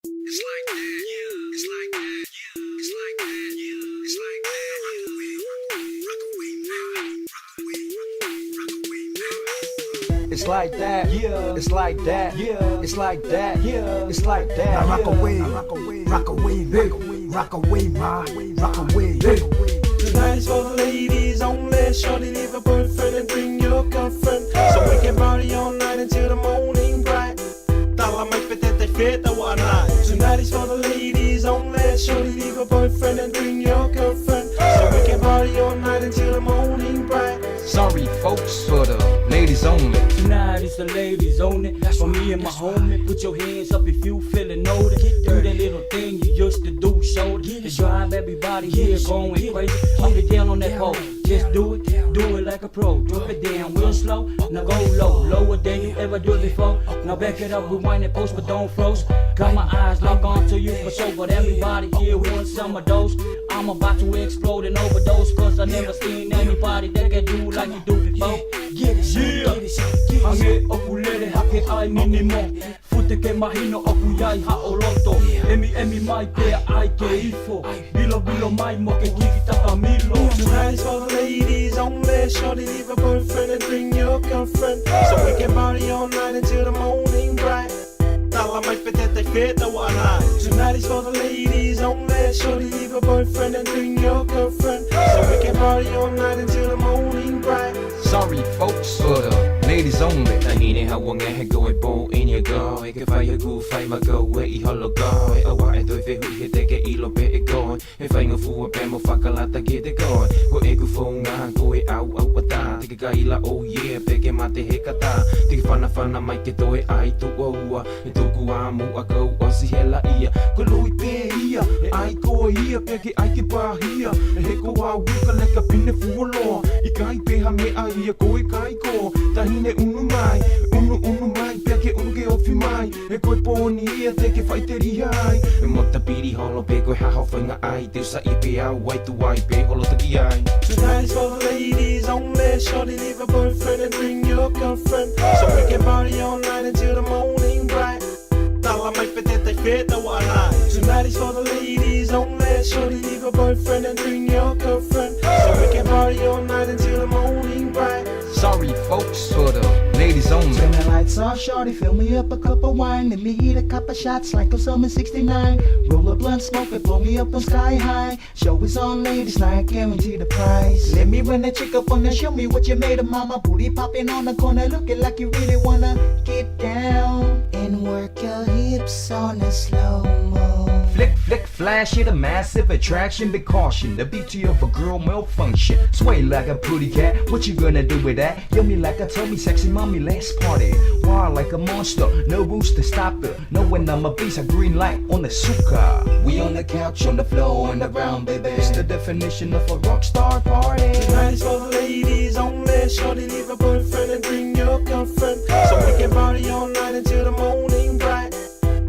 It's like that, yeah. It's like that, yeah. It's like that, yeah. It's like that. Rock away, rock away, rock away, rock away, rock away. It's like that, yeah. It's like that, yeah. It's like that, yeah. It's like that. Now rock away, rock away, rock away, rock away, ma, rock away. Tonight is for the ladies only. Shorty, leave a boyfriend and bring your girlfriend, so we can party all night until the morning bright. Tala may petete feta wana. Tonight is for the ladies only. Shorty, leave a boyfriend and bring your girlfriend, so we can party all night until the morning bright. Sorry, folks, for the ladies only. Tonight is the ladies only. For me and my homie, put your hands up if you feeling older. Do that little thing you used to do, shoulder. It drive everybody here going crazy. Up and down on that pole, just do it like a pro. Drop it down real slow, now go low, lower than you ever do before. Now back it up, rewind and post, but don't froze. Got my eyes locked onto you for sure, but everybody here wants some of those. I'm about to explode and overdose, cause I never seen anybody that can do like you do before. Get it, yeah. Hange okulele hake ai minimo. Fute ke mahino oku yai ha oloto. Emi mai pe ai ke ifo. Bilo mai mo ke kiki taka milo. Tonight is for the ladies only. Shorty, leave a boyfriend and bring your girlfriend, so we can party all night until the morning bright. Tala may petete feta wana. Tonight is for the ladies only. Shorty, leave a boyfriend and bring your girlfriend, so we can party all night until the morning bright. Sorry, folks, for the ladies only. Tahine hawa ngehe goe bo inya go. E ke whai a gu whai ma go e I holo go. E awa e doi whehu he te ke ilo pe e go. E whai ngā fua pe mo whakalata ke te go. Ko e gu whaunga ko e au a ta. Te ke kaila oh yeah pe ke mate he kata. Te ke whana mai ke toe ai tu oua. E toku a mu a go o si hela ia. Ko lui pe ia e ai ko ia pe ke ai ke pahia. E he ko a wika leka pine fuoloa. I kai pe ha me ai ia ko e kai ko. Tahine unu mai pe ke unu ke ofi mai. E koe pōni ia te ke whaiteri ai. E mota piri holo pe koe haho whainga ai. Te usa I pe au wai tu ai pe holo taki ai. Tonight is for the ladies only. Shorty, leave a boyfriend and bring your girlfriend, so we can party all night until the morning bright. Tala may petete feta wana. Tonight is for the ladies only. Shorty, leave a boyfriend and bring your girlfriend, so we can party all night until the morning bright. Sorry, folks, for the ladies only. Turn the lights off, shorty, fill me up a cup of wine. Let me eat a couple shots like I'm summer 69. Roll a blunt, smoke it, blow me up on sky high. Show is on ladies night, guarantee the price. Let me run the chick up on the, show me what you made of, mama. Booty popping on the corner, looking like you really wanna get down and work your hips on the slow-mo. Flick, flash it, a massive attraction. Be caution, the beauty of a girl malfunction. Sway like a pretty cat, what you gonna do with that? Yummy like a tummy, sexy mommy, let's party. Wild like a monster, no rules to stop it. Knowing I'm a beast, a green light on the suka. We on the couch, on the floor, on the ground, baby. It's the definition of a rock star party. Tonight is for the ladies only. Shorty, leave a boyfriend and bring your girlfriend, so we can party all night until the morning bright.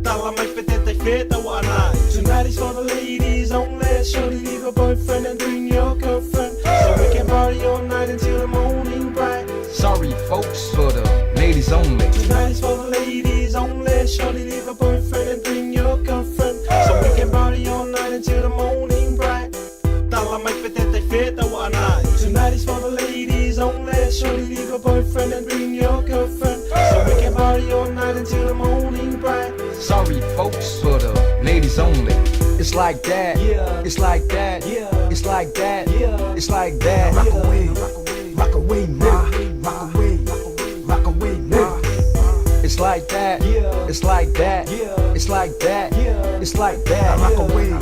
Tala may petete feta wana. Tonight is for the ladies only. Shorty, leave a boyfriend and bring your girlfriend, so we can party all night until the morning bright. Sorry, folks, for the ladies only. Tonight is for the ladies only. Shorty, leave a boyfriend and bring your girlfriend, so we can party all night until the morning bright. Tala may petete feta wana. Tonight is for the ladies only. Shorty, leave a boyfriend and bring your girlfriend, so we can party all night until the morning bright. Sorry, folks, for the ladies only. It's like that, yeah. It's like that, yeah. It's like that, yeah. It's like that. Rock away, rock away, ma, rock away, rock away, ma. It's like that, yeah. It's like that, yeah. It's like that, yeah. It's like that. Rock away.